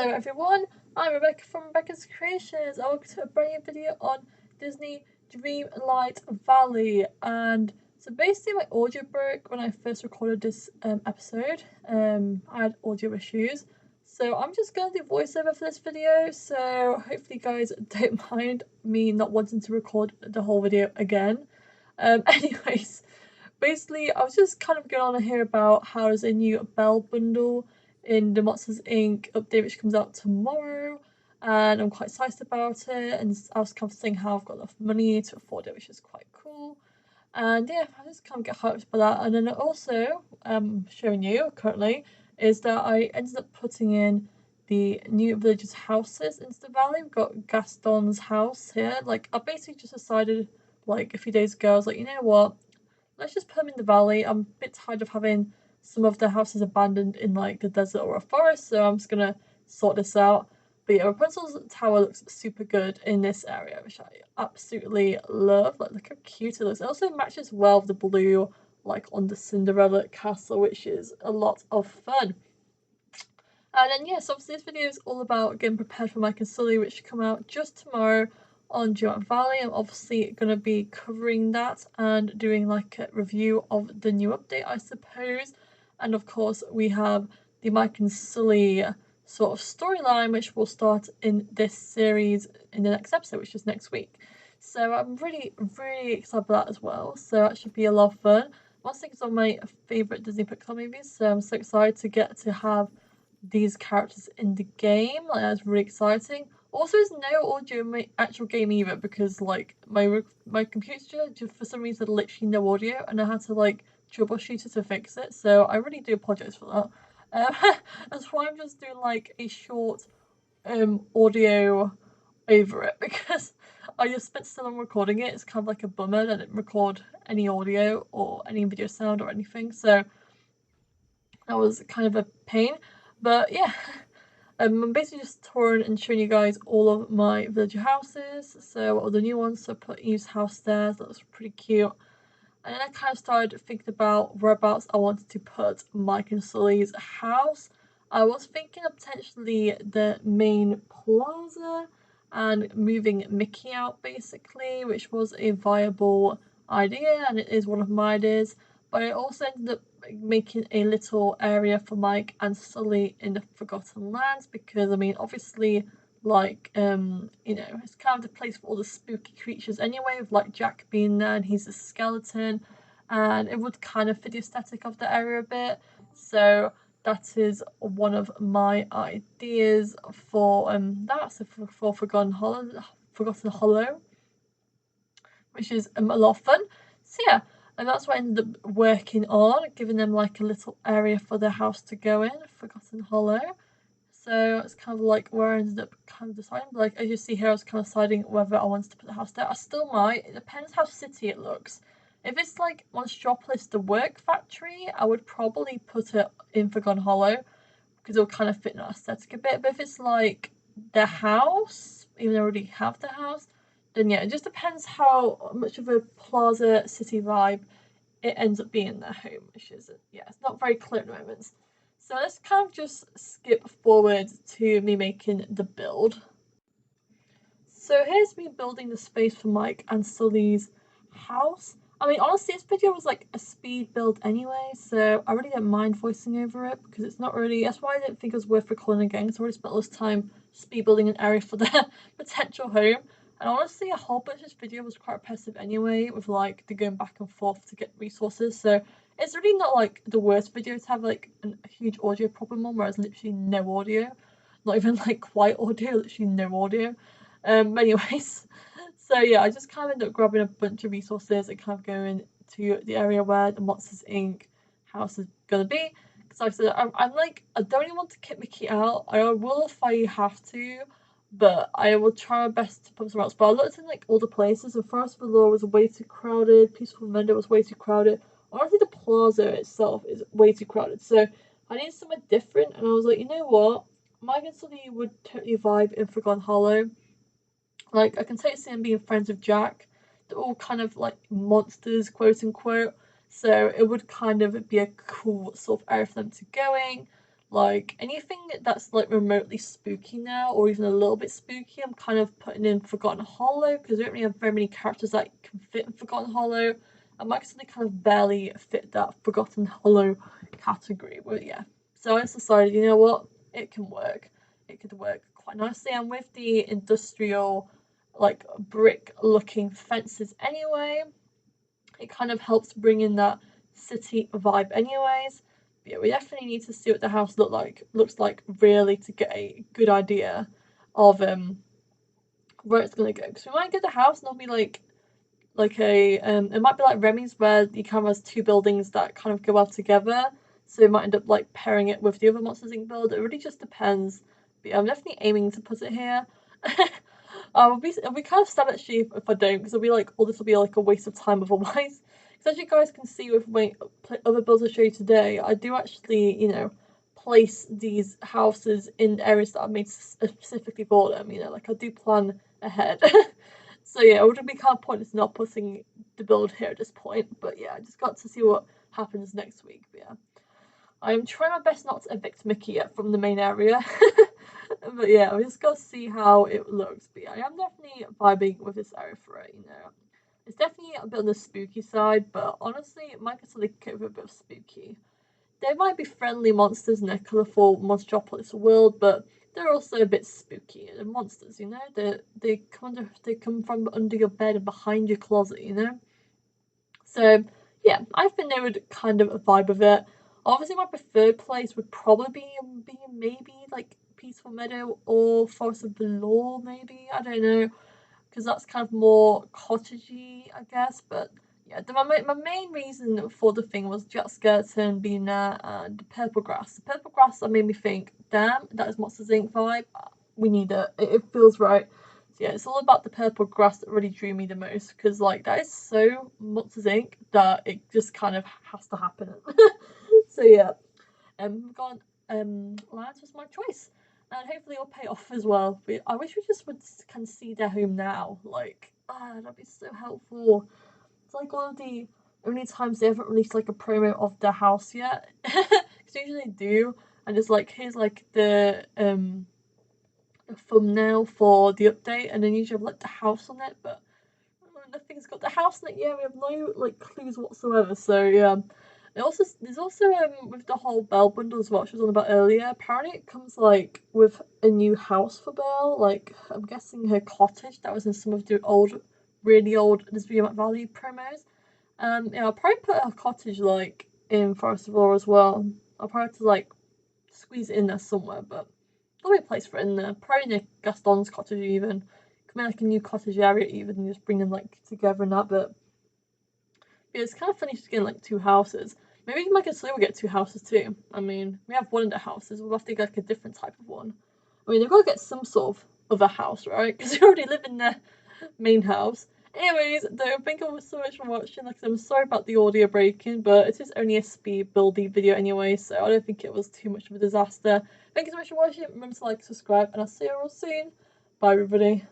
Hello everyone, I'm Rebecca from Rebecca's Creations. Welcome to a brand new video on Disney Dreamlight Valley. And so basically my audio broke when I first recorded this episode. I had audio issues. So I'm just going to do voiceover for this video. So hopefully you guys don't mind me not wanting to record the whole video again. Anyways, basically I was just kind of going on to hear about how there's a new Bell bundle in the Monsters Inc. update which comes out tomorrow, and I'm quite excited about it, and I was kind of saying how I've got enough money to afford it, which is quite cool. And yeah, I just kind of get hyped by that. And then also showing you currently is that I ended up putting in the new villagers' houses into the valley. We've got Gaston's house here. Like I basically just decided like a few days ago, I was like, you know what? Let's just put them in the valley. I'm a bit tired of having some of the houses abandoned in like the desert or a forest, so I'm just gonna sort this out. But yeah, Rapunzel's tower looks super good in this area, which I absolutely love. Like, look how cute it looks. It also matches well with the blue, like on the Cinderella castle, which is a lot of fun. And then yes, obviously this video is all about getting prepared for Mike and Sulley, which should come out just tomorrow on Dreamlight Valley. I'm obviously going to be covering that and doing like a review of the new update, I suppose. And of course we have the Mike and Sulley sort of storyline, which will start in this series in the next episode, which is next week. So I'm really excited about that as well. So that should be a lot of fun. Monsters Inc. is one of my favourite Disney Pixar movies, so I'm so excited to get to have these characters in the game. Like that's really exciting. Also, there's no audio in my actual game either because like my computer just for some reason literally no audio, and I had to like troubleshoot it to fix it. So I really do apologize for that. That's why I'm just doing like a short audio over it because I just spent so long recording it. It's kind of like a bummer that I didn't record any audio or any video sound or anything. So that was kind of a pain. But yeah, I'm basically just touring and showing you guys all of my villager houses. So all the new ones, so I put Eve's house there, so that was pretty cute. And then I kind of started thinking about whereabouts I wanted to put Mike and Sully's house. I was thinking of potentially the main plaza and moving Mickey out basically, which was a viable idea and it is one of my ideas. But I also ended up making a little area for Mike and Sulley in the Forgotten Lands because I mean obviously like you know, it's kind of the place for all the spooky creatures anyway, with like Jack being there and he's a skeleton, and it would kind of fit the aesthetic of the area a bit. So that is one of my ideas for that. So for Forgotten Hollow, which is a lot of fun. So yeah, and that's what I ended up working on, giving them like a little area for their house to go in, Forgotten Hollow. So it's kind of like where I ended up kind of deciding. Like as you see here, I was kind of deciding whether I wanted to put the house there. I still might. It depends how city it looks. If it's like Monstropolis, the work factory, I would probably put it in Forgotten Hollow because it'll kind of fit in that aesthetic a bit. But if it's like the house, even though I already have the house, then yeah, it just depends how much of a plaza city vibe it ends up being in their home, which is yeah, it's not very clear at the moment. So let's kind of just skip forward to me making the build. So here's me building the space for Mike and Sully's house. I mean, honestly, this video was like a speed build anyway, so I really don't mind voicing over it because it's not really, that's why I didn't think it was worth recording again, because I already spent all this time speed building an area for their potential home. And honestly, a whole bunch of this video was quite repetitive anyway, with like the going back and forth to get resources. So it's really not like the worst video to have like a huge audio problem on, where there's literally no audio, not even like quiet audio, literally no audio. Anyways, so yeah, I just kind of ended up grabbing a bunch of resources and kind of going to the area where the Monsters Inc. house is gonna be. Because like I said, I'm like, I don't even want to kick Mickey out. I will if I have to, but I will try my best to put somewhere else. But I looked in like all the places, and Forest of Allure was way too crowded, Peaceful Meadow was way too crowded. Honestly, the plaza itself is way too crowded. So I need somewhere different, and I was like, you know what? Mike and Sully would totally vibe in Forgotten Hollow. Like, I can totally see them being friends with Jack. They're all kind of like monsters, quote unquote. So it would kind of be a cool sort of area for them to go in. Like anything that's like remotely spooky now, or even a little bit spooky, I'm kind of putting in Forgotten Hollow, because we don't really have very many characters that can fit in Forgotten Hollow. And Microsoft kind of barely fit that Forgotten Hollow category. But yeah, so I just decided, you know what, it can work. It could work quite nicely. And with the industrial, like brick looking fences anyway, it kind of helps bring in that city vibe anyways. But yeah, we definitely need to see what the house looks like really to get a good idea of where it's gonna go. Because we might get the house and it'll be like a it might be like Remy's where you kind of has two buildings that kind of go well together. So you might end up like pairing it with the other Monsters Inc. build. It really just depends. But yeah, I'm definitely aiming to put it here. It'll be kind of sad actually if I don't, because it'll be like, oh, this will be like a waste of time otherwise. Because as you guys can see with my other builds I show you today, I do actually, you know, place these houses in areas that I've made specifically for them. You know, like I do plan ahead. So yeah, it would be kind of pointless not putting the build here at this point. But yeah, I just got to see what happens next week. But yeah, I'm trying my best not to evict Mickey yet from the main area. But yeah, we just got to see how it looks. But yeah, I am definitely vibing with this area for it, you know. It's definitely a bit on the spooky side, but honestly, it might get a bit of spooky. They might be friendly monsters in their colourful Monstropolis world, but they're also a bit spooky. They're monsters, you know. They come from under your bed and behind your closet, you know. So yeah, I think they would kind of vibe with it. Obviously, my preferred place would probably be maybe like Peaceful Meadow or Forest of Velour, maybe. I don't know, because that's kind of more cottagey, I guess. But yeah, my main reason for the thing was Jack Skeleton being there and the purple grass. The purple grass that made me think, damn, that is Monsters Inc. vibe. We need it. It feels right. So yeah, it's all about the purple grass that really drew me the most, because like that is so Monsters Inc. that it just kind of has to happen. So yeah, we've gone Lions was my choice, and hopefully it'll pay off as well. But I wish we just can see their home now. Like, that'd be so helpful. It's like one of the only times they haven't released like a promo of their house yet. Because usually they do, and it's like here's like the thumbnail for the update, and then usually have like the house on it, but nothing's got the house on it yet. We have no like clues whatsoever. So yeah. There's also with the whole Belle bundle as well, which I was on about earlier. Apparently it comes like with a new house for Belle. Like I'm guessing her cottage that was in some of the really old Dreamlight Valley promos. Yeah, I'll probably put her cottage like in Forest of Law as well. I'll probably have to like squeeze it in there somewhere, but there'll be a place for it in there. Probably near Gaston's cottage even. Could make like a new cottage area even and just bring them like together and that bit. Yeah, it's kind of funny to get like two houses. Maybe Mike and Sulley will get two houses too. I mean, we have one of the houses. We'll have to get like a different type of one. I mean, they've got to get some sort of other house, right? Because they already live in their main house. Anyways, though, thank you all so much for watching. Like I said, I'm sorry about the audio breaking, but it is only a speed buildy video anyway, so I don't think it was too much of a disaster. Thank you so much for watching. Remember to like, subscribe, and I'll see you all soon. Bye, everybody.